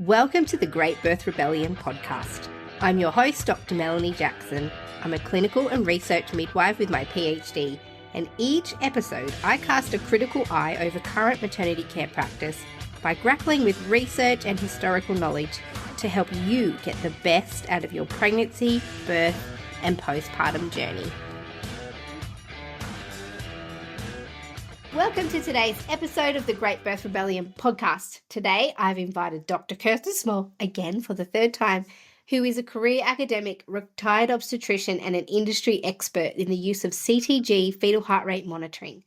Welcome to the Great Birth Rebellion podcast. I'm your host, Dr. Melanie Jackson. I'm a clinical and research midwife with my PhD, and each episode I cast a critical eye over current maternity care practice by grappling with research and historical knowledge to help you get the best out of your pregnancy, birth, and postpartum journey. Welcome to today's episode of the Great Birth Rebellion podcast. Today, I've invited Dr. Kirsten Small, again for the third time, who is a career academic, retired obstetrician, and an industry expert in the use of CTG, fetal heart rate monitoring.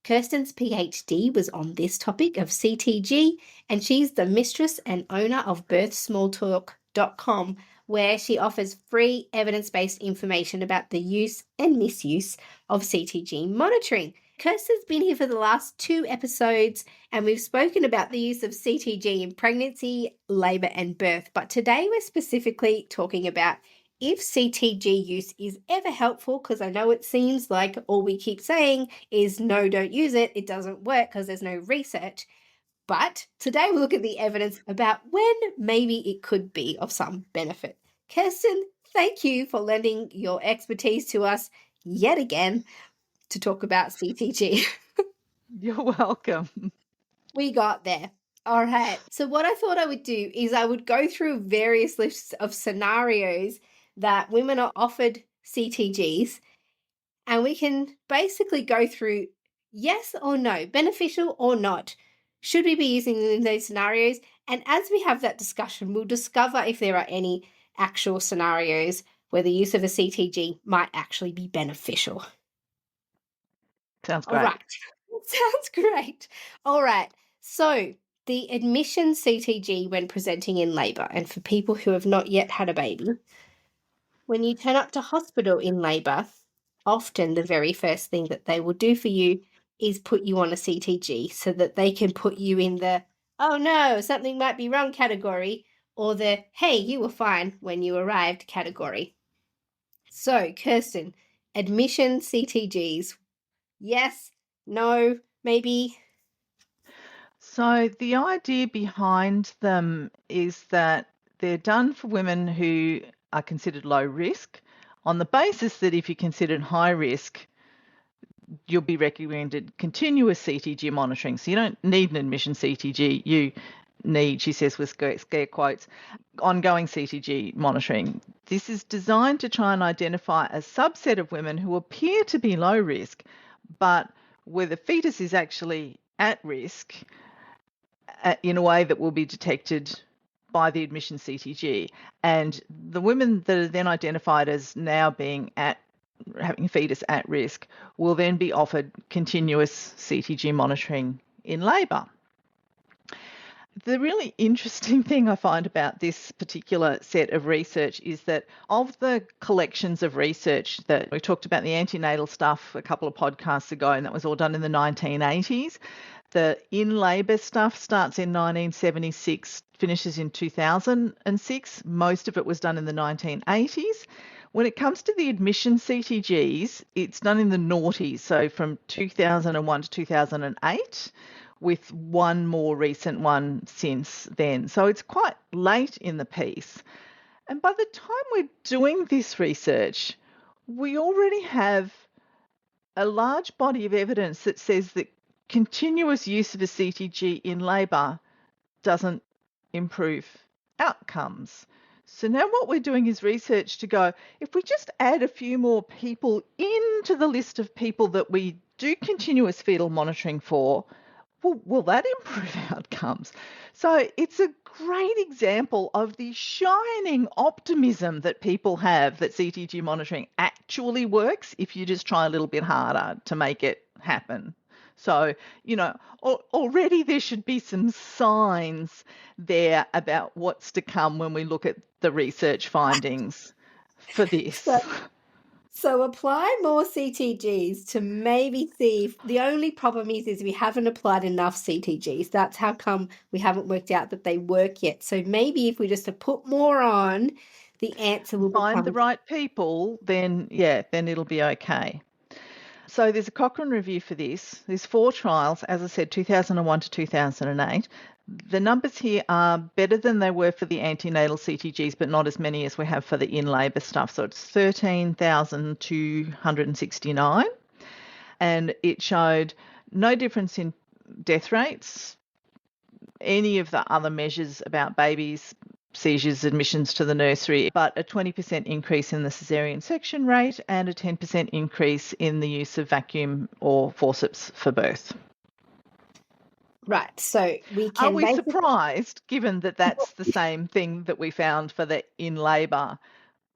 Kirsten's PhD was on this topic of CTG, and she's the mistress and owner of birthsmalltalk.com, where she offers free evidence-based information about the use and misuse of CTG monitoring. Kirsten's been here for the last 2 episodes, and we've spoken about the use of CTG in pregnancy, labour and birth. But today we're specifically talking about if CTG use is ever helpful, because I know it seems like all we keep saying is no, don't use it. It doesn't work because there's no research. But today we'll look at the evidence about when maybe it could be of some benefit. Kirsten, thank you for lending your expertise to us yet again to talk about CTG. You're welcome. We got there. All right. So what I thought I would do is I would go through various lists of scenarios that women are offered CTGs, and we can basically go through yes or no, beneficial or not. Should we be using them in those scenarios? And as we have that discussion, we'll discover if there are any actual scenarios where the use of a CTG might actually be beneficial. Sounds great. All right. Sounds great. All right. So the admission CTG when presenting in labour, and for people who have not yet had a baby, when you turn up to hospital in labour, often the very first thing that they will do for you is put you on a CTG so that they can put you in the, oh no, something might be wrong category, or the, hey, you were fine when you arrived category. So, Kirsten, admission CTGs, yes, no, maybe? So the idea behind them is that they're done for women who are considered low risk on the basis that if you're considered high risk, you'll be recommended continuous CTG monitoring. So you don't need an admission CTG. You need, she says with scare quotes, ongoing CTG monitoring. This is designed to try and identify a subset of women who appear to be low risk, but where the fetus is actually at risk in a way that will be detected by the admission CTG. And the women that are then identified as now being having a fetus at risk will then be offered continuous CTG monitoring in labour. The really interesting thing I find about this particular set of research is that of the collections of research that we talked about, the antenatal stuff a couple of podcasts ago, and that was all done in the 1980s. The in-labour stuff starts in 1976, finishes in 2006. Most of it was done in the 1980s. When it comes to the admission CTGs, it's done in the noughties, so from 2001 to 2008. With one more recent one since then. So it's quite late in the piece. And by the time we're doing this research, we already have a large body of evidence that says that continuous use of a CTG in labour doesn't improve outcomes. So now what we're doing is research to go, if we just add a few more people into the list of people that we do continuous fetal monitoring for, will that improve outcomes? So it's a great example of the shining optimism that people have that CTG monitoring actually works if you just try a little bit harder to make it happen. So, already there should be some signs there about what's to come when we look at the research findings for this. So apply more CTGs to maybe see if the only problem is we haven't applied enough CTGs. That's how come we haven't worked out that they work yet. So maybe if we just put more on, the answer will find the right people, then it'll be okay. So there's a Cochrane review for this. There's 4 trials, as I said, 2001 to 2008. The numbers here are better than they were for the antenatal CTGs, but not as many as we have for the in-labour stuff. So it's 13,269. And it showed no difference in death rates, any of the other measures about babies, seizures, admissions to the nursery, but a 20% increase in the caesarean section rate and a 10% increase in the use of vacuum or forceps for birth. Right, so we can... Are we surprised, given that that's the same thing that we found for the in-labour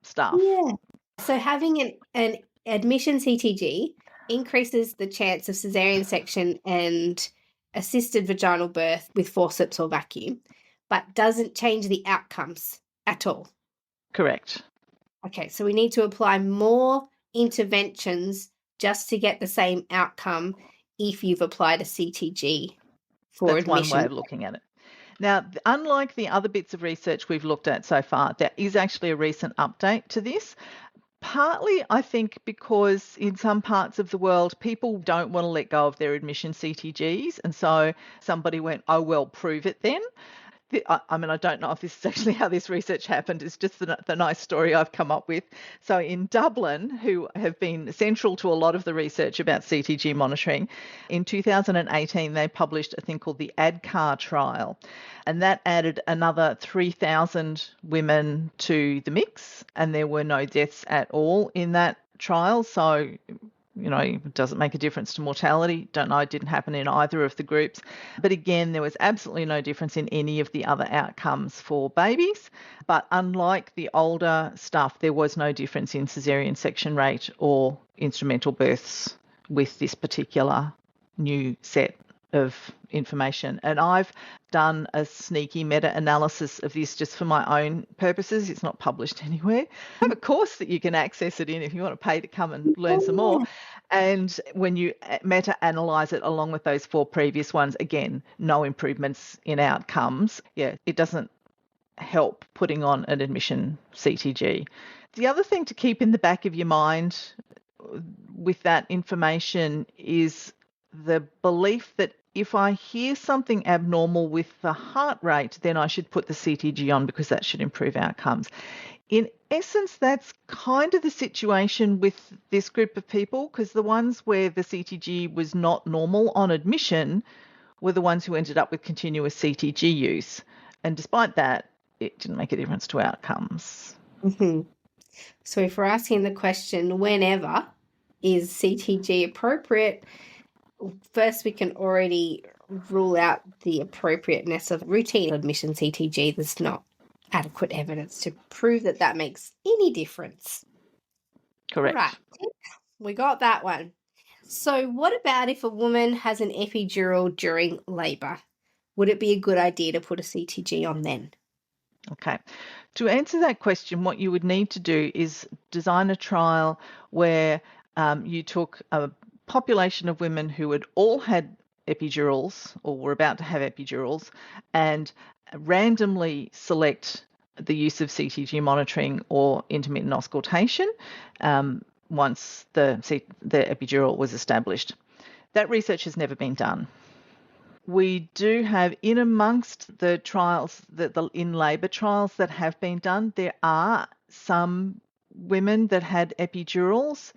stuff? Yeah. So having an admission CTG increases the chance of caesarean section and assisted vaginal birth with forceps or vacuum, but doesn't change the outcomes at all. Correct. Okay, so we need to apply more interventions just to get the same outcome if you've applied a CTG for That's admission. one way of looking at it. Now, unlike the other bits of research we've looked at so far, there is actually a recent update to this. Partly, I think, because in some parts of the world, people don't want to let go of their admission CTGs. And so somebody went, oh, well, prove it then. I mean, I don't know if this is actually how this research happened. It's just the nice story I've come up with. So in Dublin, who have been central to a lot of the research about CTG monitoring, in 2018, they published a thing called the ADCAR trial. And that added another 3,000 women to the mix. And there were no deaths at all in that trial. So, you know, it doesn't make a difference to mortality. Don't know, it didn't happen in either of the groups. But again, there was absolutely no difference in any of the other outcomes for babies. But unlike the older stuff, there was no difference in caesarean section rate or instrumental births with this particular new set of information. And I've done a sneaky meta-analysis of this just for my own purposes. It's not published anywhere. I have a course that you can access it in if you want to pay to come and learn some more. And when you meta-analyse it along with those 4 previous ones, again, no improvements in outcomes. Yeah, it doesn't help putting on an admission CTG. The other thing to keep in the back of your mind with that information is the belief that if I hear something abnormal with the heart rate, then I should put the CTG on because that should improve outcomes. In essence, that's kind of the situation with this group of people, because the ones where the CTG was not normal on admission were the ones who ended up with continuous CTG use. And despite that, it didn't make a difference to outcomes. Mm-hmm. So if we're asking the question, whenever is CTG appropriate, first we can already rule out the appropriateness of routine admission CTG. There's not adequate evidence to prove that that makes any difference. Correct. Right, we got that one. So what about if a woman has an epidural during labour? Would it be a good idea to put a CTG on then? Okay. To answer that question, what you would need to do is design a trial where you took a population of women who had all had epidurals or were about to have epidurals and randomly select the use of CTG monitoring or intermittent auscultation once the epidural was established. That research has never been done. We do have, in amongst the trials, the in labour trials that have been done, there are some women that had epidurals.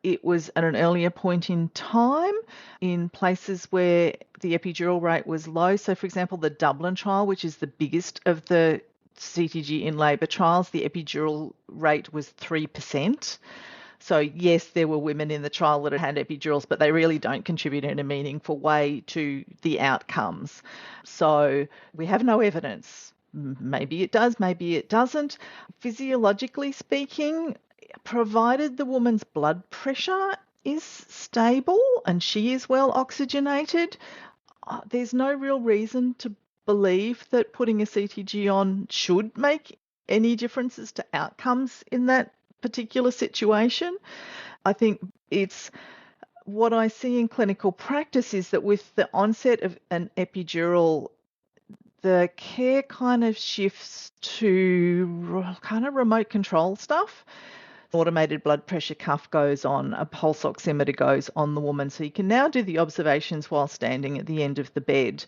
It was at an earlier point in time in places where the epidural rate was low. So, for example, the Dublin trial, which is the biggest of the CTG in labour trials, the epidural rate was 3%. So, yes, there were women in the trial that had epidurals, but they really don't contribute in a meaningful way to the outcomes. So we have no evidence. Maybe it does, maybe it doesn't. Physiologically speaking, provided the woman's blood pressure is stable and she is well oxygenated, there's no real reason to believe that putting a CTG on should make any differences to outcomes in that particular situation. I think it's what I see in clinical practice is that with the onset of an epidural, the care kind of shifts to kind of remote control stuff. Automated blood pressure cuff goes on, a pulse oximeter goes on the woman. So you can now do the observations while standing at the end of the bed.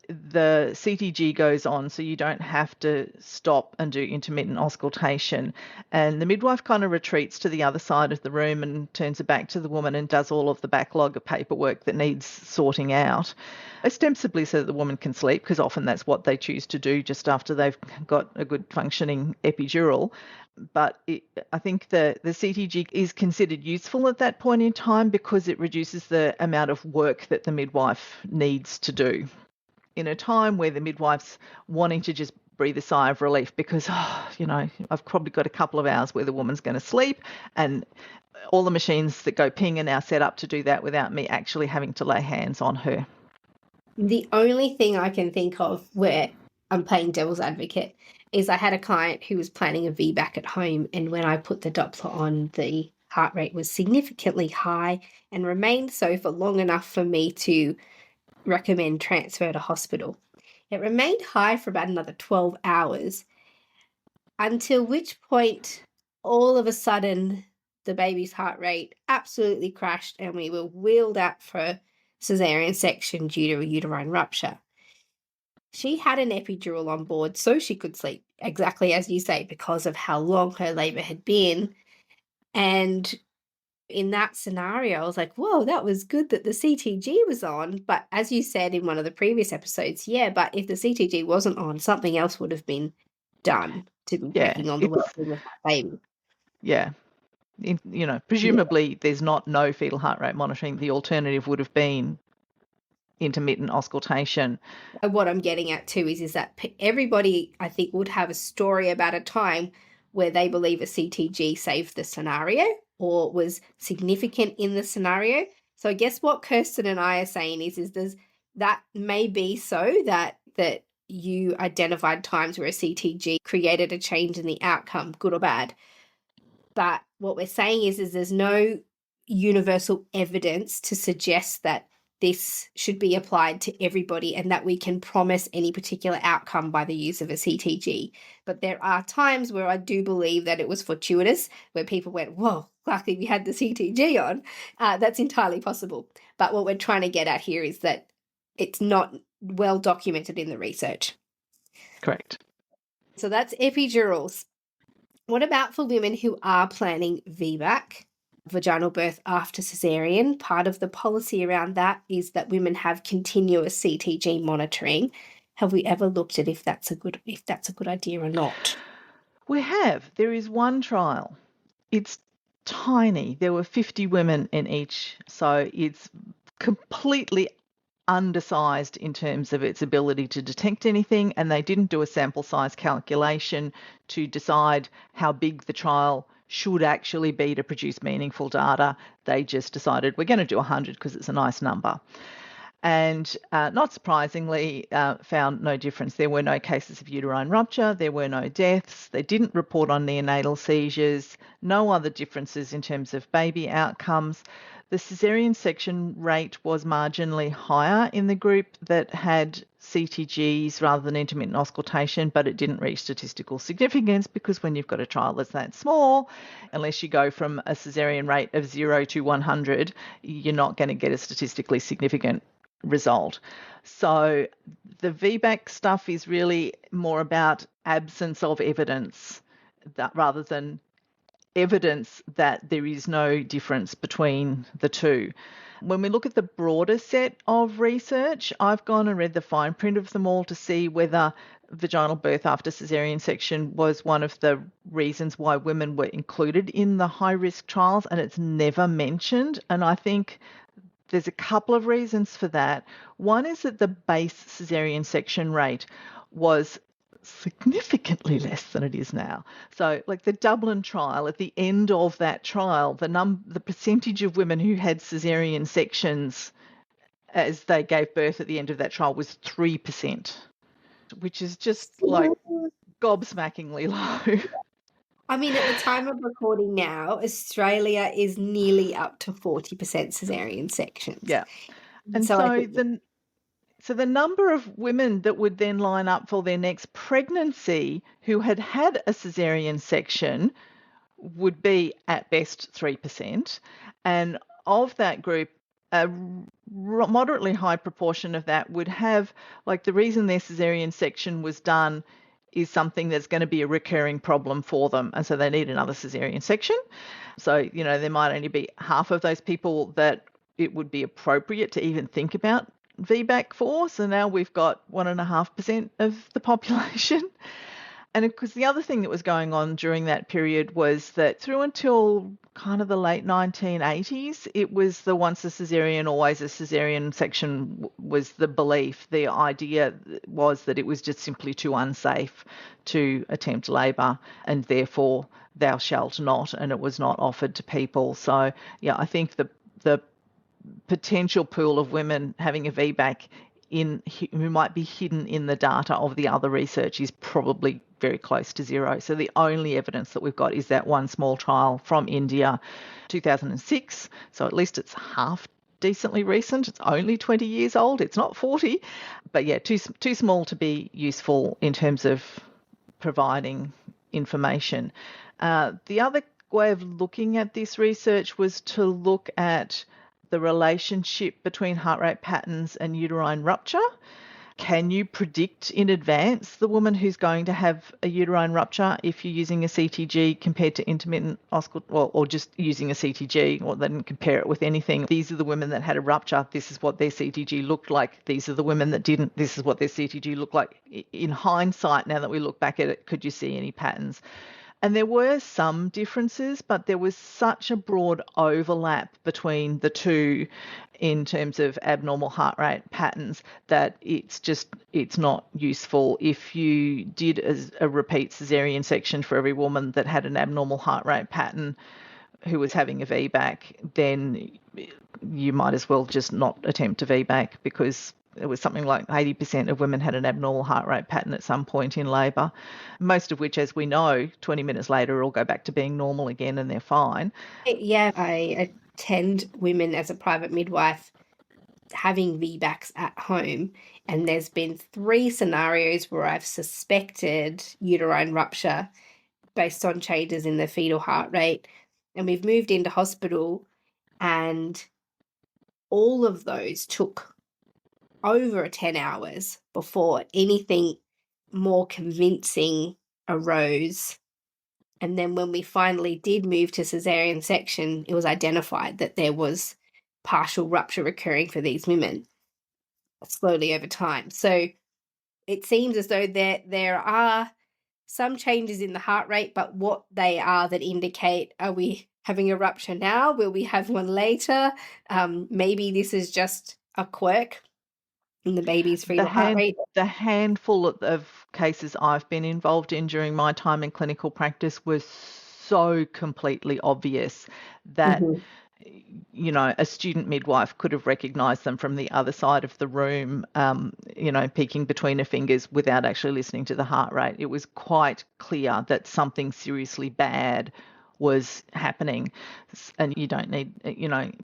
The CTG goes on, so you don't have to stop and do intermittent auscultation. And the midwife kind of retreats to the other side of the room and turns her back to the woman and does all of the backlog of paperwork that needs sorting out, ostensibly so that the woman can sleep, because often that's what they choose to do just after they've got a good functioning epidural. But I think the CTG is considered useful at that point in time because it reduces the amount of work that the midwife needs to do in a time where the midwife's wanting to just breathe a sigh of relief because, I've probably got a couple of hours where the woman's going to sleep, and all the machines that go ping are now set up to do that without me actually having to lay hands on her. The only thing I can think of where I'm playing devil's advocate is I had a client who was planning a VBAC at home, and when I put the Doppler on, the heart rate was significantly high and remained so for long enough for me to recommend transfer to hospital. It remained high for about another 12 hours, until which point all of a sudden the baby's heart rate absolutely crashed and we were wheeled out for cesarean section due to a uterine rupture. She had an epidural on board so she could sleep, exactly as you say, because of how long her labor had been. And in that scenario, I was like, whoa, that was good that the CTG was on. But as you said in one of the previous episodes, but if the CTG wasn't on, something else would have been done to be checking on the well-being of that baby. Yeah. Presumably there's no fetal heart rate monitoring. The alternative would have been intermittent auscultation. What I'm getting at too is that everybody, I think, would have a story about a time where they believe a CTG saved the scenario or was significant in the scenario. So I guess what Kirsten and I are saying is that may be so that you identified times where a CTG created a change in the outcome, good or bad. But what we're saying is there's no universal evidence to suggest that this should be applied to everybody and that we can promise any particular outcome by the use of a CTG. But there are times where I do believe that it was fortuitous, where people went, whoa, luckily we had the CTG on. That's entirely possible. But what we're trying to get at here is that it's not well documented in the research. Correct. So that's epidurals. What about for women who are planning VBAC, vaginal birth after cesarean? Part of the policy around that is that women have continuous CTG monitoring. Have we ever looked at if that's a good idea or not? We have. There is one trial. It's tiny. There were 50 women in each, so it's completely undersized in terms of its ability to detect anything, and they didn't do a sample size calculation to decide how big the trial should actually be to produce meaningful data. They just decided we're going to do 100 because it's a nice number. And not surprisingly, found no difference. There were no cases of uterine rupture, there were no deaths, they didn't report on neonatal seizures, no other differences in terms of baby outcomes. The caesarean section rate was marginally higher in the group that had CTGs rather than intermittent auscultation, but it didn't reach statistical significance because when you've got a trial that's that small, unless you go from a caesarean rate of 0 to 100, you're not going to get a statistically significant result. So the VBAC stuff is really more about absence of evidence rather than evidence that there is no difference between the two. When we look at the broader set of research, I've gone and read the fine print of them all to see whether vaginal birth after caesarean section was one of the reasons why women were included in the high-risk trials, and it's never mentioned. And I think there's a couple of reasons for that. One is that the base caesarean section rate was significantly less than it is now. So like the Dublin trial, at the end of that trial, the percentage of women who had caesarean sections as they gave birth at the end of that trial was 3%, which is just like gobsmackingly low. I mean, at the time of recording now, Australia is nearly up to 40% caesarean sections. Yeah. And so the number of women that would then line up for their next pregnancy who had had a caesarean section would be at best 3%. And of that group, a moderately high proportion of that would have, like, the reason their caesarean section was done is something that's going to be a recurring problem for them. And so they need another caesarean section. So, there might only be half of those people that it would be appropriate to even think about VBAC for. So now we've got 1.5% of the population. And of course, the other thing that was going on during that period was that through until kind of the late 1980s, it was the once a caesarean, always a caesarean section was the belief. The idea was that it was just simply too unsafe to attempt labour, and therefore thou shalt not, and it was not offered to people. So, yeah, I think the potential pool of women having a VBAC who might be hidden in the data of the other research is probably very close to zero. So the only evidence that we've got is that one small trial from India, 2006. So at least it's half decently recent. It's only 20 years old. It's not 40. But yeah, too small to be useful in terms of providing information. The other way of looking at this research was to look at the relationship between heart rate patterns and uterine rupture. Can you predict in advance the woman who's going to have a uterine rupture if you're using a CTG compared to intermittent or just using a CTG, or then compare it with anything? These are the women that had a rupture. This is what their CTG looked like. These are the women that didn't. This is what their CTG looked like. In hindsight, now that we look back at it, could you see any patterns? And there were some differences, but there was such a broad overlap between the two in terms of abnormal heart rate patterns that it's not useful. If you did a repeat caesarean section for every woman that had an abnormal heart rate pattern who was having a VBAC, then you might as well just not attempt a VBAC, because it was something like 80% of women had an abnormal heart rate pattern at some point in labour, most of which, as we know, 20 minutes later all go back to being normal again and they're fine. Yeah, I attend women as a private midwife having VBACs at home, and there's been 3 scenarios where I've suspected uterine rupture based on changes in the fetal heart rate, and we've moved into hospital, and all of those took over 10 hours before anything more convincing arose. And then when we finally did move to caesarean section, it was identified that there was partial rupture occurring for these women slowly over time. So it seems as though there are some changes in the heart rate, but what they are that indicate, are we having a rupture now? Will we have one later? Maybe this is just a quirk in the baby's fetal heart rate. The handful of cases I've been involved in during my time in clinical practice was so completely obvious that a student midwife could have recognised them from the other side of the room, peeking between her fingers without actually listening to the heart rate. It was quite clear that something seriously bad was happening, and you don't need,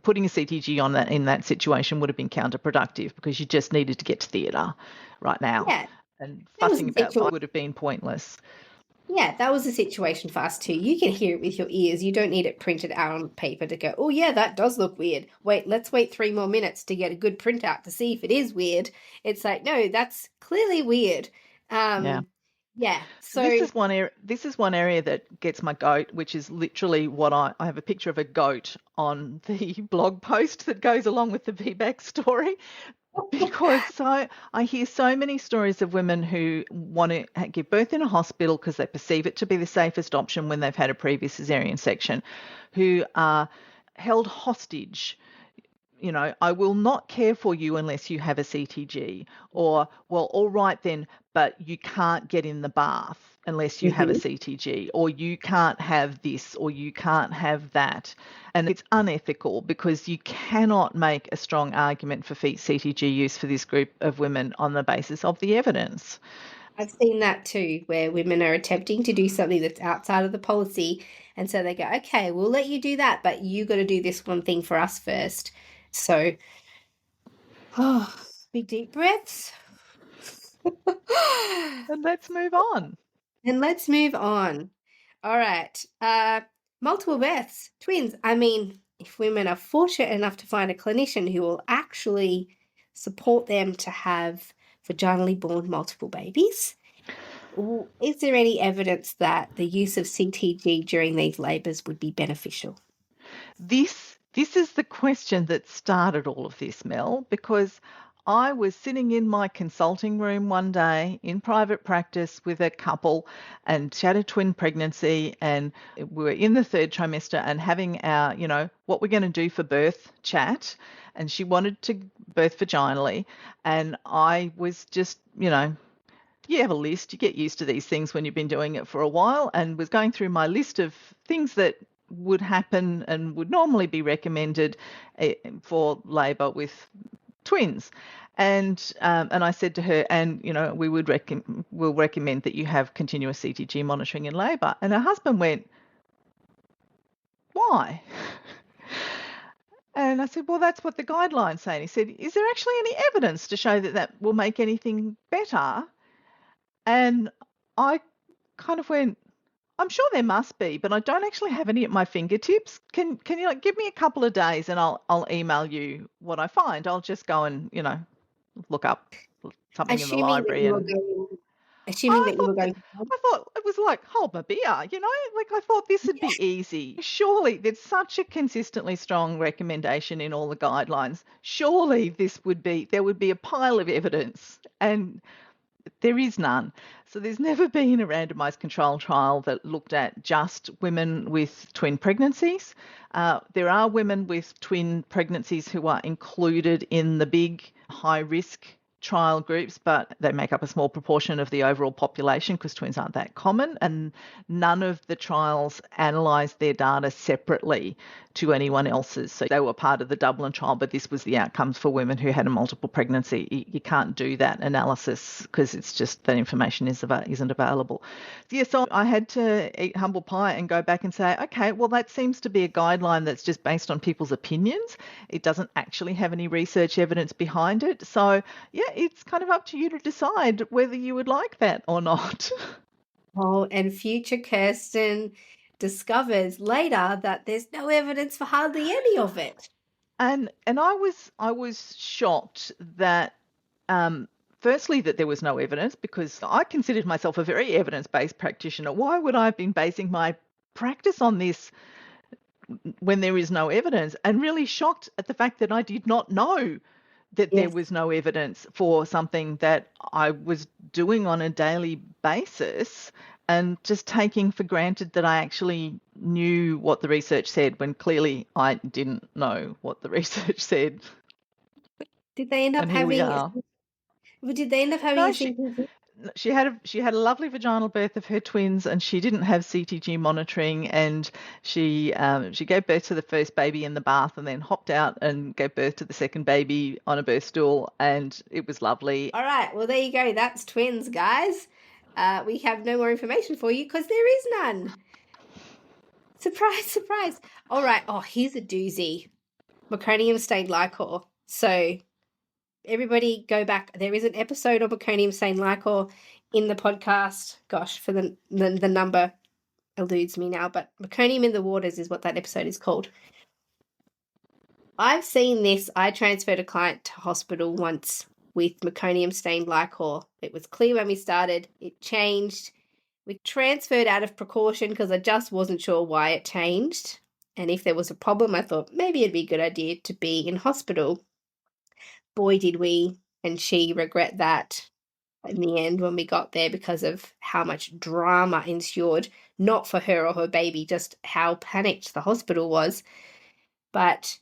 putting a CTG on that in that situation would have been counterproductive, because you just needed to get to theatre right now. Yeah. And fussing about that would have been pointless. Yeah, that was a situation for us too. You can hear it with your ears. You don't need it printed out on paper to go, oh yeah, that does look weird. Wait, let's wait 3 more minutes to get a good printout to see if it is weird. It's like, no, that's clearly weird. Yeah. So this is one area that gets my goat, which is literally what I have a picture of a goat on the blog post that goes along with the VBAC story. Because I hear so many stories of women who want to give birth in a hospital because they perceive it to be the safest option when they've had a previous caesarean section, who are held hostage. I will not care for you unless you have a CTG. Or, well, all right then, but you can't get in the bath unless you have a CTG, or you can't have this, or you can't have that. And it's unethical, because you cannot make a strong argument for CTG use for this group of women on the basis of the evidence. I've seen that too, where women are attempting to do something that's outside of the policy. And so they go, okay, we'll let you do that, but you got to do this one thing for us first. So, big deep breaths. And let's move on. All right. multiple births, twins. I mean, if women are fortunate enough to find a clinician who will actually support them to have vaginally born multiple babies, is there any evidence that the use of CTG during these labours would be beneficial? This is the question that started all of this, Mel, because I was sitting in my consulting room one day in private practice with a couple, and she had a twin pregnancy, and we were in the third trimester and having our, what we're going to do for birth chat. And she wanted to birth vaginally. And I was just, you have a list, you get used to these things when you've been doing it for a while, and was going through my list of things that would happen and would normally be recommended for labour with twins. And I said to her, and we would we'll recommend that you have continuous CTG monitoring in labour. And her husband went, why? And I said, well, that's what the guidelines say. And he said, is there actually any evidence to show that that will make anything better? And I kind of went, I'm sure there must be, but I don't actually have any at my fingertips. Can you give me a couple of days and I'll email you what I find. I'll just go and, look up something in the Assuming that library. you were And going, assuming I that you were thought going. I thought it was like, hold my beer, like I thought this would be easy. Surely there's such a consistently strong recommendation in all the guidelines. Surely there would be a pile of evidence. And there is none. So there's never been a randomised control trial that looked at just women with twin pregnancies. There are women with twin pregnancies who are included in the big high risk trial groups, but they make up a small proportion of the overall population because twins aren't that common, and none of the trials analysed their data separately to anyone else's. So they were part of the Dublin trial, but this was the outcomes for women who had a multiple pregnancy. You can't do that analysis because it's just that information isn't available. Yeah, so I had to eat humble pie and go back and say, okay, well, that seems to be a guideline that's just based on people's opinions. It doesn't actually have any research evidence behind it. So, yeah, it's kind of up to you to decide whether you would like that or not. Oh, and future Kirsten discovers later that there's no evidence for hardly any of it. And I was shocked that firstly that there was no evidence, because I considered myself a very evidence-based practitioner. Why would I have been basing my practice on this when there is no evidence? And really shocked at the fact that I did not know that there was no evidence for something that I was doing on a daily basis, and just taking for granted that I actually knew what the research said when clearly I didn't know what the research said. Did they end up And here we having? are. Did they end up having No, a CTG? she had a lovely vaginal birth of her twins, and she didn't have CTG monitoring, and she gave birth to the first baby in the bath, and then hopped out and gave birth to the second baby on a birth stool, and it was lovely. All right, well there you go. That's twins, guys. We have no more information for you because there is none. Surprise, surprise. All right. Oh, here's a doozy. Meconium stained liquor. So everybody go back. There is an episode of meconium stained liquor in the podcast. Gosh, for the number eludes me now, but meconium in the waters is what that episode is called. I've seen this. I transferred a client to hospital once with meconium stained liquor. It was clear when we started. It changed. We transferred out of precaution because I just wasn't sure why it changed. And if there was a problem, I thought maybe it'd be a good idea to be in hospital. Boy, did we and she regret that in the end when we got there, because of how much drama ensued, not for her or her baby, just how panicked the hospital was. But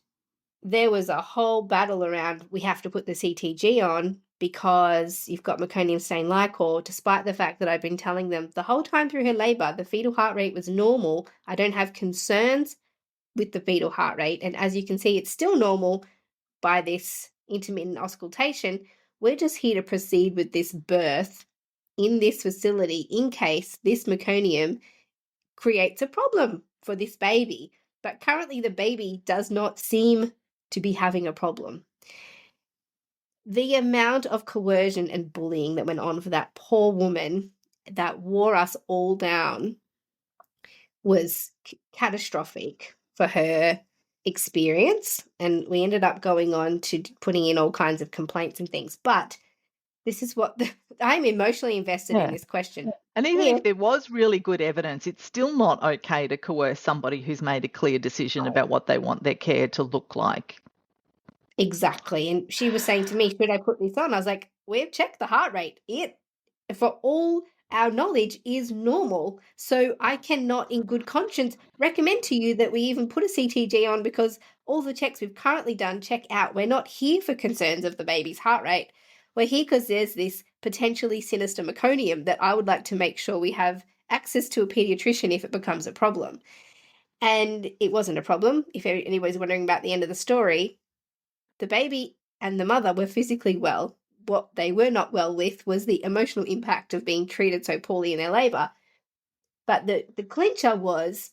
there was a whole battle around, we have to put the CTG on because you've got meconium stained liquor, despite the fact that I've been telling them the whole time through her labour the fetal heart rate was normal. I don't have concerns with the fetal heart rate. And as you can see, it's still normal by this intermittent auscultation. We're just here to proceed with this birth in this facility in case this meconium creates a problem for this baby. But currently the baby does not seem to be having a problem. The amount of coercion and bullying that went on for that poor woman that wore us all down was catastrophic for her experience, and we ended up going on to putting in all kinds of complaints and things. But this is what I'm emotionally invested in this question. And even if there was really good evidence, it's still not okay to coerce somebody who's made a clear decision about what they want their care to look like. Exactly. And she was saying to me, should I put this on? I was like, we've checked the heart rate. It, for all our knowledge, is normal. So I cannot, in good conscience, recommend to you that we even put a CTG on, because all the checks we've currently done check out. We're not here for concerns of the baby's heart rate. We're here because there's this potentially sinister meconium that I would like to make sure we have access to a pediatrician if it becomes a problem. And it wasn't a problem. If anybody's wondering about the end of the story, the baby and the mother were physically well. What they were not well with was the emotional impact of being treated so poorly in their labour. But the clincher was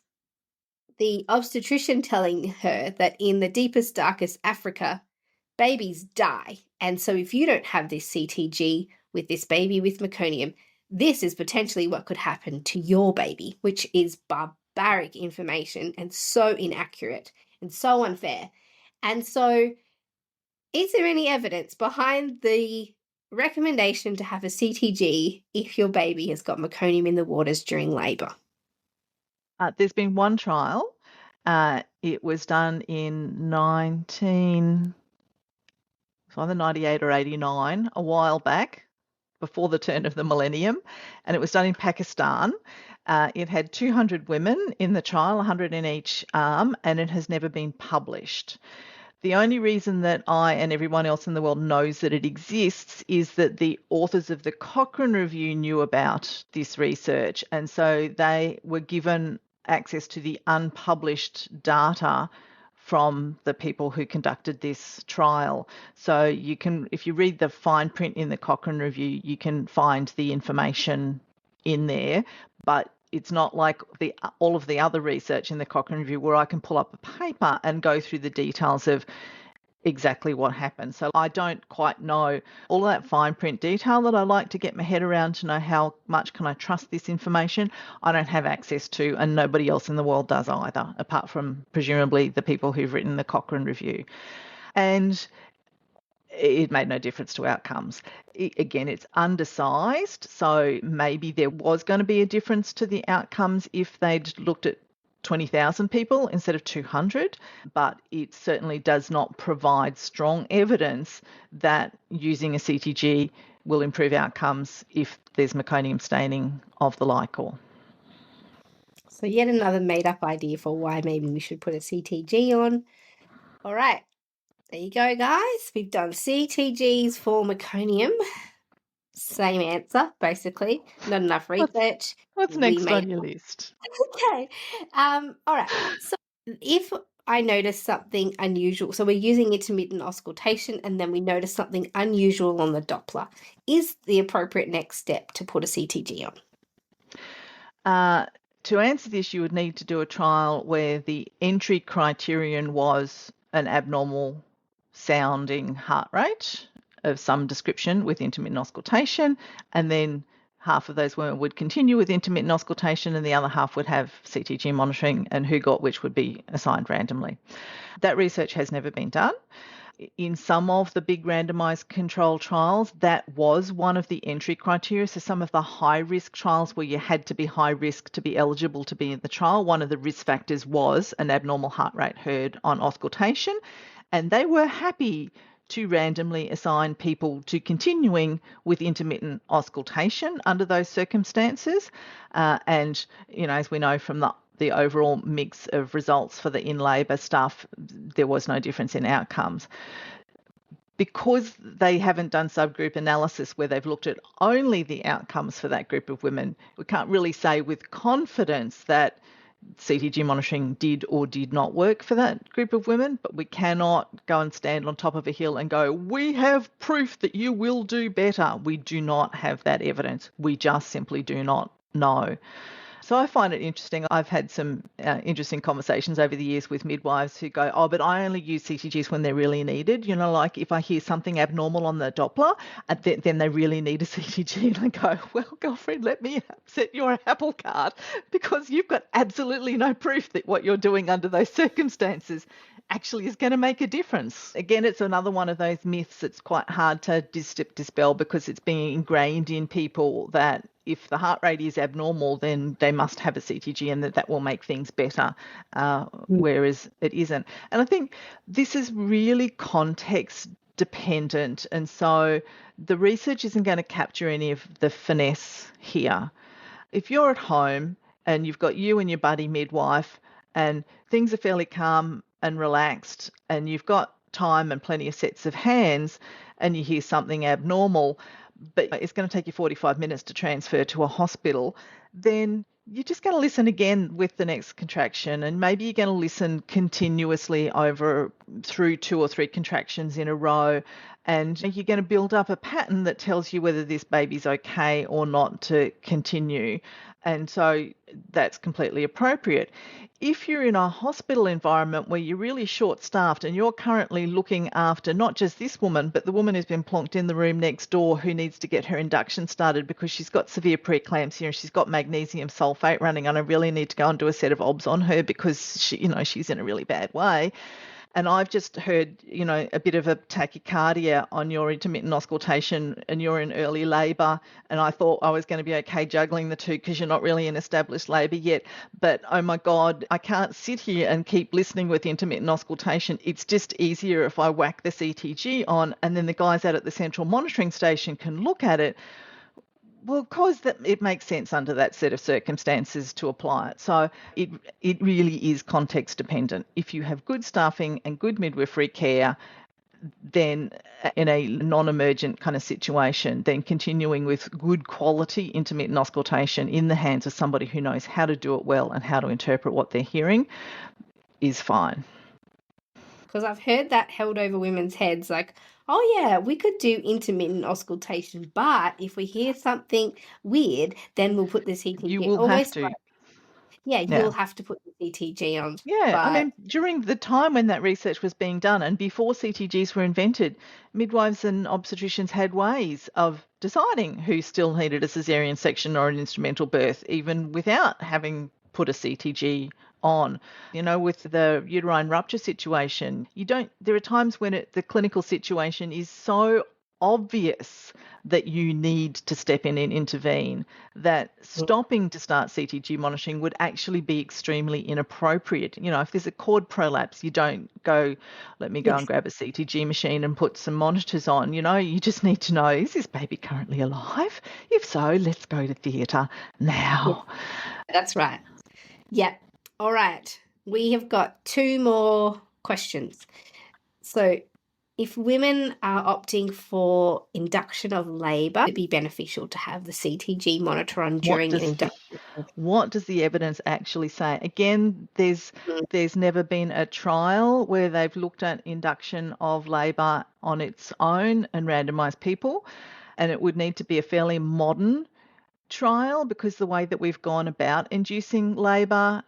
the obstetrician telling her that in the deepest, darkest Africa, babies die. And so if you don't have this CTG with this baby with meconium, this is potentially what could happen to your baby, which is barbaric information and so inaccurate and so unfair. And so, is there any evidence behind the recommendation to have a CTG if your baby has got meconium in the waters during labour? There's been one trial. It was done in either 98 or 89, a while back, before the turn of the millennium, and it was done in Pakistan. It had 200 women in the trial, 100 in each arm, and it has never been published. The only reason that I and everyone else in the world knows that it exists is that the authors of the Cochrane Review knew about this research, and so they were given access to the unpublished data from the people who conducted this trial. So you can, if you read the fine print in the Cochrane Review, you can find the information in there, but it's not like all of the other research in the Cochrane Review where I can pull up a paper and go through the details of exactly what happened. So I don't quite know all that fine print detail that I like to get my head around to know how much can I trust this information. I don't have access to, and nobody else in the world does either, apart from presumably the people who've written the Cochrane Review. And it made no difference to outcomes. Again, it's undersized, so maybe there was going to be a difference to the outcomes if they'd looked at 20,000 people instead of 200, but it certainly does not provide strong evidence that using a CTG will improve outcomes if there's meconium staining of the liquor. So yet another made-up idea for why maybe we should put a CTG on. All right. There you go, guys. We've done CTGs for meconium. Same answer, basically. Not enough research. What's next on your list? Okay. All right. So if I notice something unusual, so we're using intermittent auscultation and then we notice something unusual on the Doppler, is the appropriate next step to put a CTG on? To answer this, you would need to do a trial where the entry criterion was an abnormal sounding heart rate of some description with intermittent auscultation, and then half of those women would continue with intermittent auscultation and the other half would have CTG monitoring, and who got which would be assigned randomly. That research has never been done. In some of the big randomized control trials, that was one of the entry criteria. So some of the high-risk trials where you had to be high risk to be eligible to be in the trial, one of the risk factors was an abnormal heart rate heard on auscultation, and they were happy to randomly assign people to continuing with intermittent auscultation under those circumstances. And, you know, as we know from the overall mix of results for the in-labour stuff, there was no difference in outcomes. Because they haven't done subgroup analysis where they've looked at only the outcomes for that group of women, we can't really say with confidence that CTG monitoring did or did not work for that group of women, but we cannot go and stand on top of a hill and go, we have proof that you will do better. We do not have that evidence. We just simply do not know. So I find it interesting. I've had some interesting conversations over the years with midwives who go, oh, but I only use CTGs when they're really needed. You know, like if I hear something abnormal on the Doppler, then they really need a CTG. And I go, well, girlfriend, let me upset your apple cart, because you've got absolutely no proof that what you're doing under those circumstances actually is going to make a difference. Again, it's another one of those myths that's quite hard to dispel, because it's being ingrained in people that if the heart rate is abnormal, then they must have a CTG and that will make things better, whereas it isn't. And I think this is really context dependent. And so the research isn't going to capture any of the finesse here. If you're at home and you've got you and your buddy midwife and things are fairly calm and relaxed and you've got time and plenty of sets of hands and you hear something abnormal, but it's going to take you 45 minutes to transfer to a hospital, then you're just going to listen again with the next contraction, and maybe you're going to listen continuously through 2 or 3 contractions in a row, and you're going to build up a pattern that tells you whether this baby's okay or not to continue. And so that's completely appropriate. If you're in a hospital environment where you're really short-staffed and you're currently looking after not just this woman, but the woman who's been plonked in the room next door who needs to get her induction started because she's got severe preeclampsia and she's got magnesium sulfate running, and I really need to go and do a set of obs on her because she's in a really bad way. And I've just heard, a bit of a tachycardia on your intermittent auscultation and you're in early labour. And I thought I was going to be okay juggling the two because you're not really in established labour yet. But, oh my God, I can't sit here and keep listening with intermittent auscultation. It's just easier if I whack the CTG on and then the guys out at the central monitoring station can look at it. Well, because it makes sense under that set of circumstances to apply it. So it really is context dependent. If you have good staffing and good midwifery care, then in a non-emergent kind of situation, then continuing with good quality intermittent auscultation in the hands of somebody who knows how to do it well and how to interpret what they're hearing is fine. Because I've heard that held over women's heads, like, oh yeah, we could do intermittent auscultation, but if we hear something weird, then we'll put the CTG. You will have to. You'll have to put the CTG on. Yeah, I mean, during the time when that research was being done and before CTGs were invented, midwives and obstetricians had ways of deciding who still needed a caesarean section or an instrumental birth, even without having put a CTG on. With the uterine rupture situation, there are times when the clinical situation is so obvious that you need to step in and intervene, that stopping to start CTG monitoring would actually be extremely inappropriate. If there's a cord prolapse, you don't go, let me go and grab a CTG machine and put some monitors on. You just need to know, is this baby currently alive? If so, let's go to theatre now. That's right. Yep. All right. We have got 2 more questions. So, if women are opting for induction of labour, it'd be beneficial to have the CTG monitor on during an induction. What does the evidence actually say? Again, there's never been a trial where they've looked at induction of labour on its own and randomised people, and it would need to be a fairly modern trial because the way that we've gone about inducing labour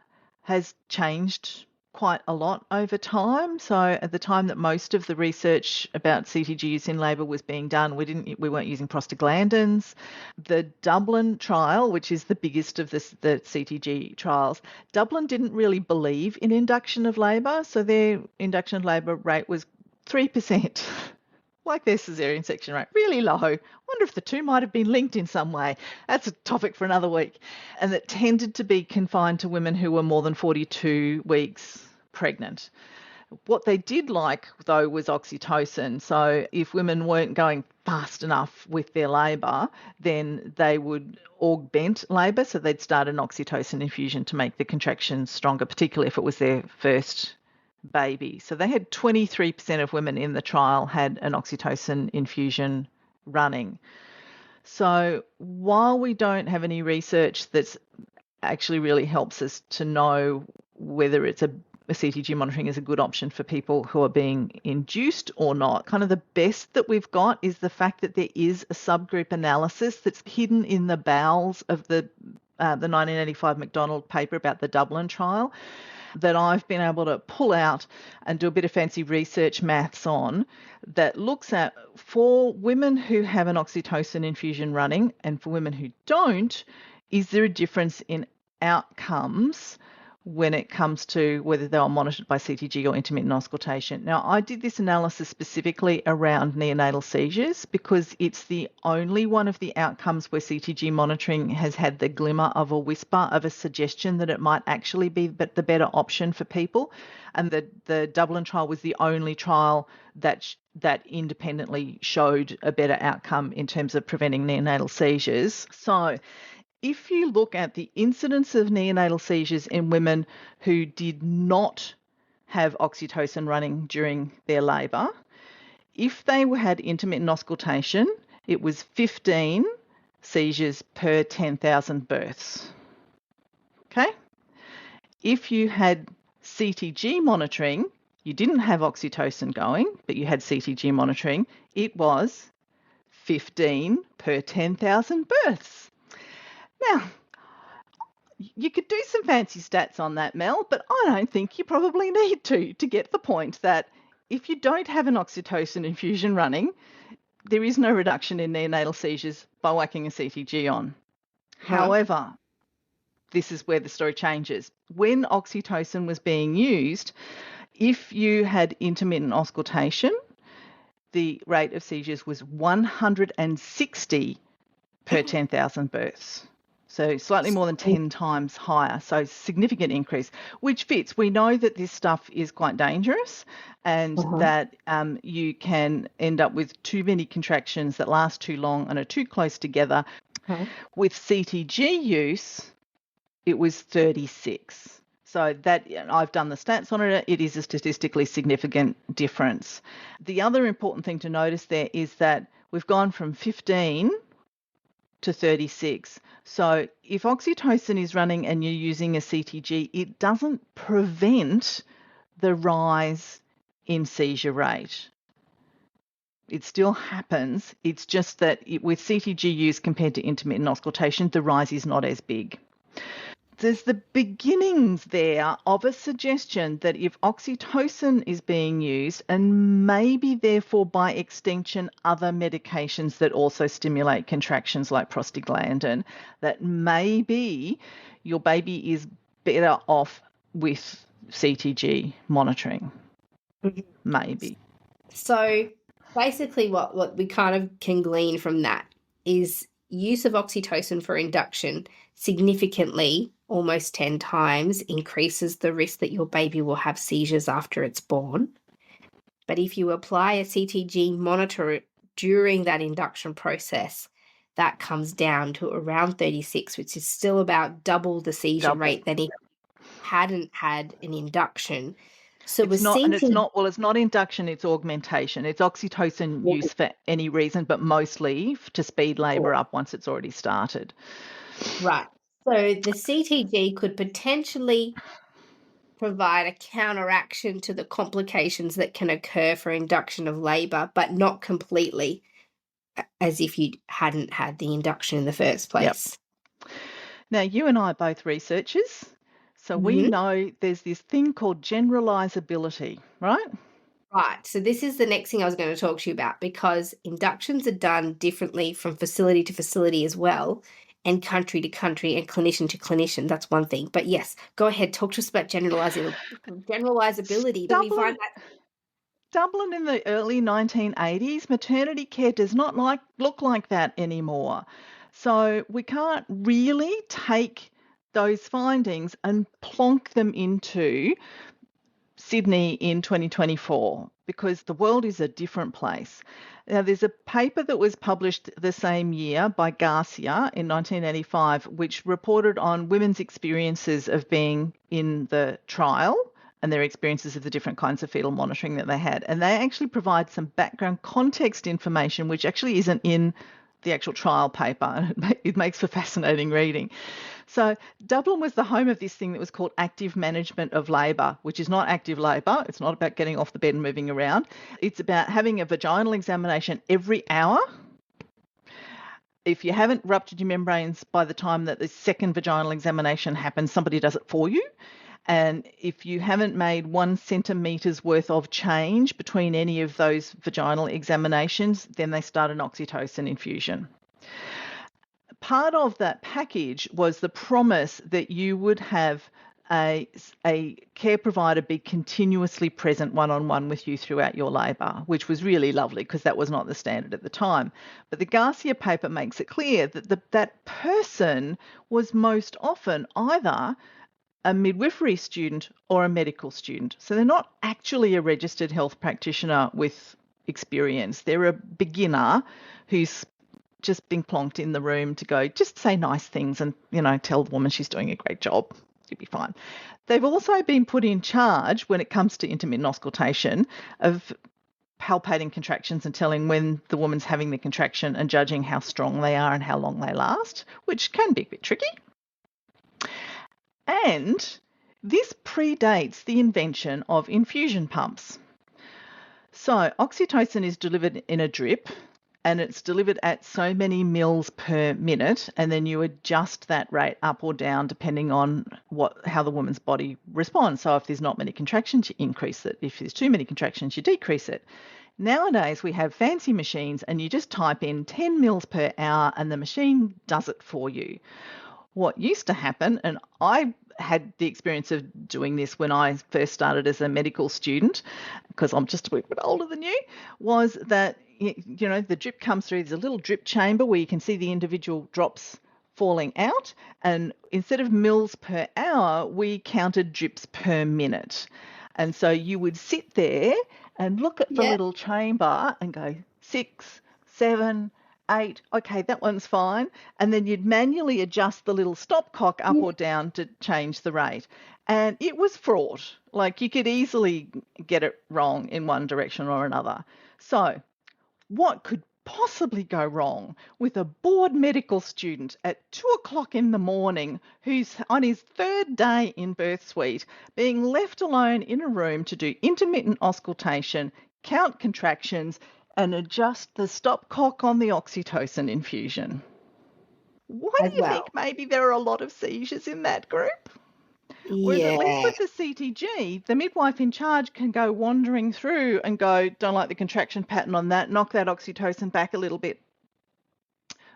has changed quite a lot over time. So at the time that most of the research about CTG use in labour was being done, we weren't using prostaglandins. The Dublin trial, which is the biggest of the CTG trials, Dublin didn't really believe in induction of labour, so their induction of labour rate was 3%. Like their caesarean section rate, really low. Wonder if the two might have been linked in some way. That's a topic for another week. And that tended to be confined to women who were more than 42 weeks pregnant. What they did like, though, was oxytocin. So if women weren't going fast enough with their labour, then they would augment labour. So they'd start an oxytocin infusion to make the contractions stronger, particularly if it was their first baby. So they had 23% of women in the trial had an oxytocin infusion running. So while we don't have any research that's actually really helps us to know whether it's a CTG monitoring is a good option for people who are being induced or not, kind of the best that we've got is the fact that there is a subgroup analysis that's hidden in the bowels of the the 1985 McDonald paper about the Dublin trial, that I've been able to pull out and do a bit of fancy research maths on, that looks at, for women who have an oxytocin infusion running and for women who don't, is there a difference in outcomes when it comes to whether they are monitored by CTG or intermittent auscultation. Now, I did this analysis specifically around neonatal seizures because it's the only one of the outcomes where CTG monitoring has had the glimmer of a whisper of a suggestion that it might actually be the better option for people. And the Dublin trial was the only trial that independently showed a better outcome in terms of preventing neonatal seizures. So if you look at the incidence of neonatal seizures in women who did not have oxytocin running during their labour, if they had intermittent auscultation, it was 15 seizures per 10,000 births. Okay? If you had CTG monitoring, you didn't have oxytocin going, but you had CTG monitoring, it was 15 per 10,000 births. Now, you could do some fancy stats on that, Mel, but I don't think you probably need to get the point that if you don't have an oxytocin infusion running, there is no reduction in neonatal seizures by whacking a CTG on. However, this is where the story changes. When oxytocin was being used, if you had intermittent auscultation, the rate of seizures was 160 per 10,000 births. So slightly more than 10 times higher. So significant increase, which fits. We know that this stuff is quite dangerous and that you can end up with too many contractions that last too long and are too close together. With CTG use, it was 36. So that, I've done the stats on it. It is a statistically significant difference. The other important thing to notice there is that we've gone from 15 to 36. So if oxytocin is running and you're using a CTG, it doesn't prevent the rise in seizure rate. It still happens. It's just that with CTG use compared to intermittent auscultation, the rise is not as big. There's the beginnings there of a suggestion that if oxytocin is being used, and maybe therefore by extension other medications that also stimulate contractions like prostaglandin, that maybe your baby is better off with CTG monitoring. Maybe. So basically what we kind of can glean from that is use of oxytocin for induction significantly, almost 10 times, increases the risk that your baby will have seizures after it's born. But if you apply a CTG monitor during that induction process, that comes down to around 36, which is still about double the seizure rate than if you hadn't had an induction. So it's not induction, it's augmentation. It's oxytocin use for any reason, but mostly to speed labour up once it's already started. Right. So the CTG could potentially provide a counteraction to the complications that can occur for induction of labour, but not completely, as if you hadn't had the induction in the first place. Yep. Now, you and I are both researchers, so we know there's this thing called generalisability, right? Right. So this is the next thing I was going to talk to you about, because inductions are done differently from facility to facility as well, and country to country and clinician to clinician. That's one thing. But yes, go ahead. Talk to us about generalisability. Do we find that? Dublin in the early 1980s, maternity care does not look like that anymore. So we can't really take those findings and plonk them into Sydney in 2024 because the world is a different place. Now, there's a paper that was published the same year by Garcia in 1985, which reported on women's experiences of being in the trial and their experiences of the different kinds of fetal monitoring that they had. And they actually provide some background context information, which actually isn't in the actual trial paper, and it makes for fascinating reading. So Dublin was the home of this thing that was called active management of labour, which is not active labour. It's not about getting off the bed and moving around. It's about having a vaginal examination every hour if you haven't ruptured your membranes by the time that the second vaginal examination happens, somebody does it for you. And if you haven't made 1 centimetre's worth of change between any of those vaginal examinations, then they start an oxytocin infusion. Part of that package was the promise that you would have a care provider be continuously present one-on-one with you throughout your labour, which was really lovely because that was not the standard at the time. But the Garcia paper makes it clear that that person was most often either a midwifery student or a medical student. So they're not actually a registered health practitioner with experience. They're a beginner who's just been plonked in the room to go, just say nice things and, tell the woman she's doing a great job. You'll be fine. They've also been put in charge when it comes to intermittent auscultation of palpating contractions and telling when the woman's having the contraction and judging how strong they are and how long they last, which can be a bit tricky. And this predates the invention of infusion pumps. So oxytocin is delivered in a drip, and it's delivered at so many mils per minute, and then you adjust that rate up or down depending on how the woman's body responds. So if there's not many contractions, you increase it. If there's too many contractions, you decrease it. Nowadays, we have fancy machines, and you just type in 10 mils per hour, and the machine does it for you. What used to happen, and I had the experience of doing this when I first started as a medical student, because I'm just a bit older than you, was that the drip comes through. There's a little drip chamber where you can see the individual drops falling out, and instead of mils per hour, we counted drips per minute. And so you would sit there and look at the little chamber and go 6, 7, 8, okay, that one's fine. And then you'd manually adjust the little stopcock up or down to change the rate. And it was fraught. Like, you could easily get it wrong in one direction or another. So what could possibly go wrong with a bored medical student at 2:00 in the morning who's on his 3rd day in birth suite being left alone in a room to do intermittent auscultation, count contractions, and adjust the stopcock on the oxytocin infusion? Why do you think maybe there are a lot of seizures in that group? Whereas at least with the CTG, the midwife in charge can go wandering through and go, don't like the contraction pattern on that, knock that oxytocin back a little bit.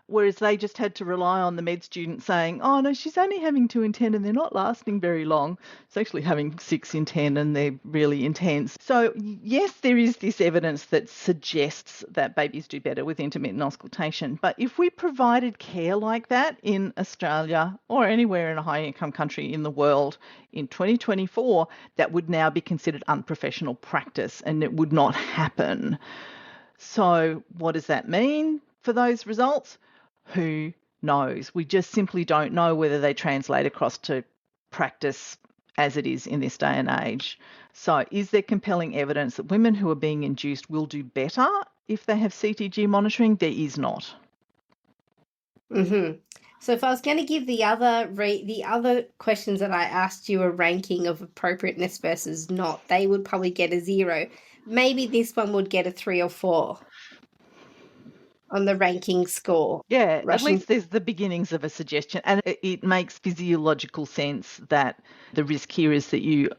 Whereas they just had to rely on the med student saying, oh, no, she's only having 2 in 10 and they're not lasting very long. It's actually having 6 in 10 and they're really intense. So, yes, there is this evidence that suggests that babies do better with intermittent auscultation. But if we provided care like that in Australia or anywhere in a high-income country in the world in 2024, that would now be considered unprofessional practice and it would not happen. So what does that mean for those results? Who knows? We just simply don't know whether they translate across to practice as it is in this day and age. So is there compelling evidence that women who are being induced will do better if they have CTG monitoring? There is not. Mm-hmm. So if I was going to give the other questions that I asked you a ranking of appropriateness versus not, they would probably get a 0. Maybe this one would get a 3 or 4. On the ranking score. Yeah, at least there's the beginnings of a suggestion. And it makes physiological sense that the risk here is that you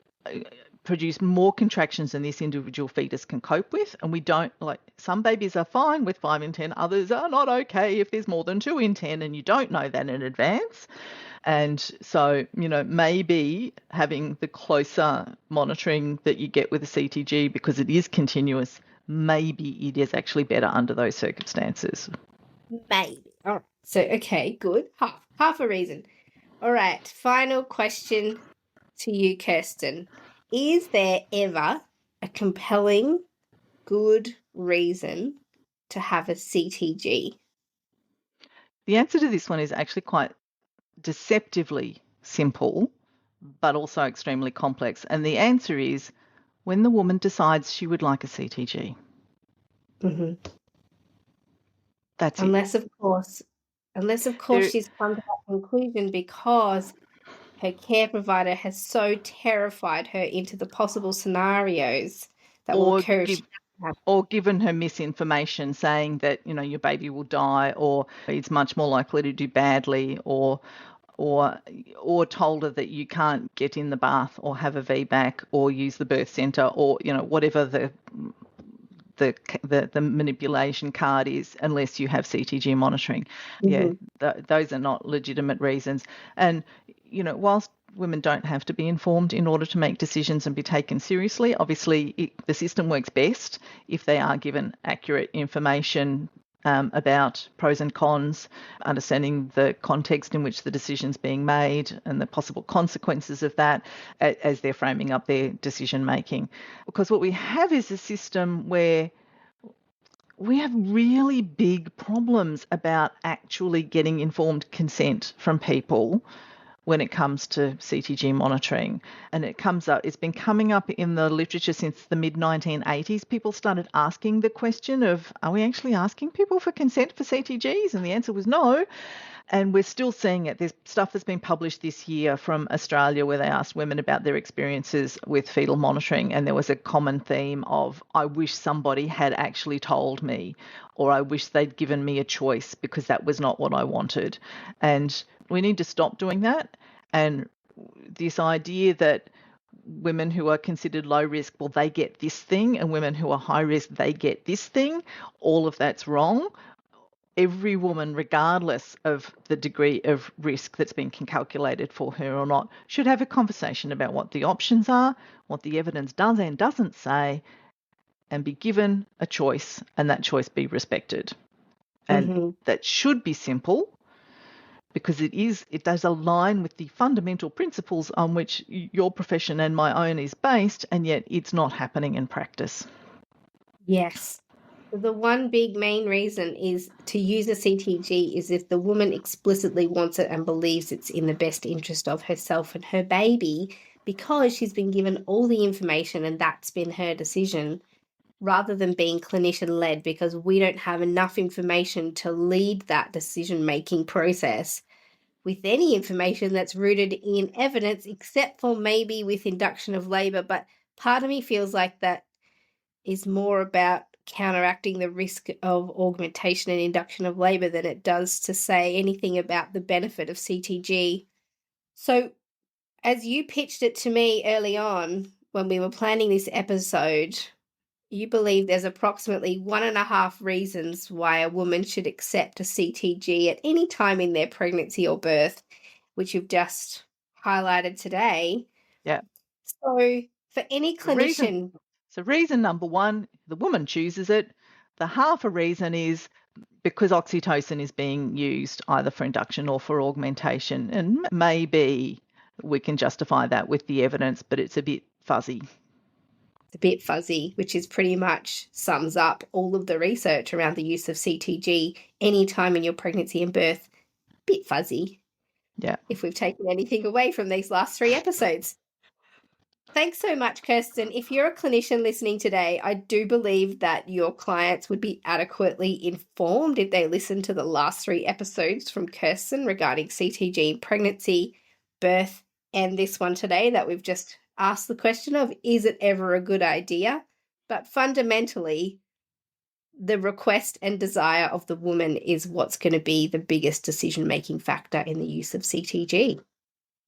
produce more contractions than this individual fetus can cope with. And we don't, some babies are fine with 5 in 10, others are not okay if there's more than 2 in 10, and you don't know that in advance. And so, maybe having the closer monitoring that you get with a CTG, because it is continuous, maybe it is actually better under those circumstances. Maybe. All right. So, okay, good. Half a reason. All right. Final question to you, Kirsten. Is there ever a compelling, good reason to have a CTG? The answer to this one is actually quite deceptively simple, but also extremely complex. And the answer is when the woman decides she would like a CTG. Mm-hmm. That's unless of course she's come to that conclusion because her care provider has so terrified her into the possible scenarios that will occur. or given her misinformation saying that, your baby will die, or it's much more likely to do badly, or told her that you can't get in the bath or have a VBAC or use the birth centre, or whatever the manipulation card is, unless you have CTG monitoring. Those are not legitimate reasons. And whilst women don't have to be informed in order to make decisions and be taken seriously, obviously the system works best if they are given accurate information about pros and cons, understanding the context in which the decision's being made and the possible consequences of that as they're framing up their decision making. Because what we have is a system where we have really big problems about actually getting informed consent from people when it comes to CTG monitoring. And it's been coming up in the literature since the mid-1980s. People started asking the question of, are we actually asking people for consent for CTGs? And the answer was no. And we're still seeing it. There's stuff that's been published this year from Australia where they asked women about their experiences with fetal monitoring, and there was a common theme of, I wish somebody had actually told me, or I wish they'd given me a choice because that was not what I wanted. And we need to stop doing that. And this idea that women who are considered low risk, well, they get this thing, and women who are high risk, they get this thing, all of that's wrong. Every woman, regardless of the degree of risk that's been calculated for her or not, should have a conversation about what the options are, what the evidence does and doesn't say, and be given a choice, and that choice be respected. And that should be simple, because it does align with the fundamental principles on which your profession and my own is based, and yet it's not happening in practice. Yes. The one big main reason is to use a CTG is if the woman explicitly wants it and believes it's in the best interest of herself and her baby, because she's been given all the information and that's been her decision, rather than being clinician-led, because we don't have enough information to lead that decision-making process with any information that's rooted in evidence, except for maybe with induction of labour. But part of me feels like that is more about counteracting the risk of augmentation and induction of labour than it does to say anything about the benefit of CTG. So as you pitched it to me early on when we were planning this episode, you believe there's approximately 1.5 reasons why a woman should accept a CTG at any time in their pregnancy or birth, which you've just highlighted today. Yeah. So for any clinician... So reason number one, the woman chooses it. The half a reason is because oxytocin is being used either for induction or for augmentation. And maybe we can justify that with the evidence, but it's a bit fuzzy. It's a bit fuzzy, which is pretty much sums up all of the research around the use of CTG any time in your pregnancy and birth. Bit fuzzy. Yeah. If we've taken anything away from these last 3 episodes. Thanks so much, Kirsten. If you're a clinician listening today, I do believe that your clients would be adequately informed if they listen to the last 3 episodes from Kirsten regarding CTG in pregnancy, birth, and this one today that we've just asked the question of, is it ever a good idea? But fundamentally, the request and desire of the woman is what's going to be the biggest decision-making factor in the use of CTG.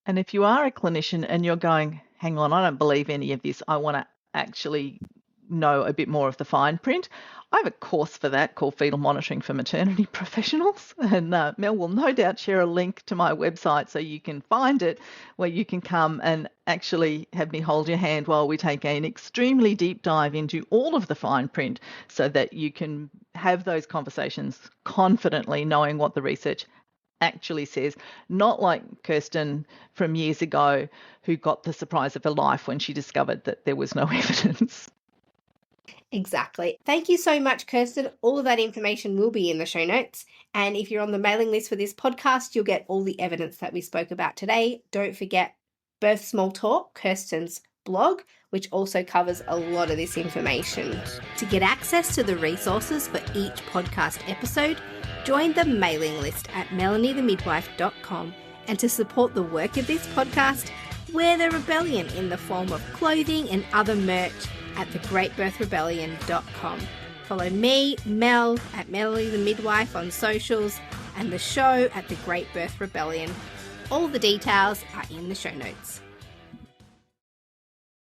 And if you are a clinician and you're going, hang on, I don't believe any of this, I want to actually know a bit more of the fine print, I have a course for that called Fetal Monitoring for Maternity Professionals, and Mel will no doubt share a link to my website so you can find it, where you can come and actually have me hold your hand while we take an extremely deep dive into all of the fine print, so that you can have those conversations confidently, knowing what the research actually says, not like Kirsten from years ago, who got the surprise of her life when she discovered that there was no evidence. Exactly. Thank you so much, Kirsten. All of that information will be in the show notes. And if you're on the mailing list for this podcast, you'll get all the evidence that we spoke about today. Don't forget Birth Small Talk, Kirsten's blog, which also covers a lot of this information. To get access to the resources for each podcast episode, join the mailing list at melaniethemidwife.com. And to support the work of this podcast, wear the rebellion in the form of clothing and other merch at thegreatbirthrebellion.com. Follow me, Mel, at Melanie the Midwife on socials, and the show at The Great Birth Rebellion. All the details are in the show notes.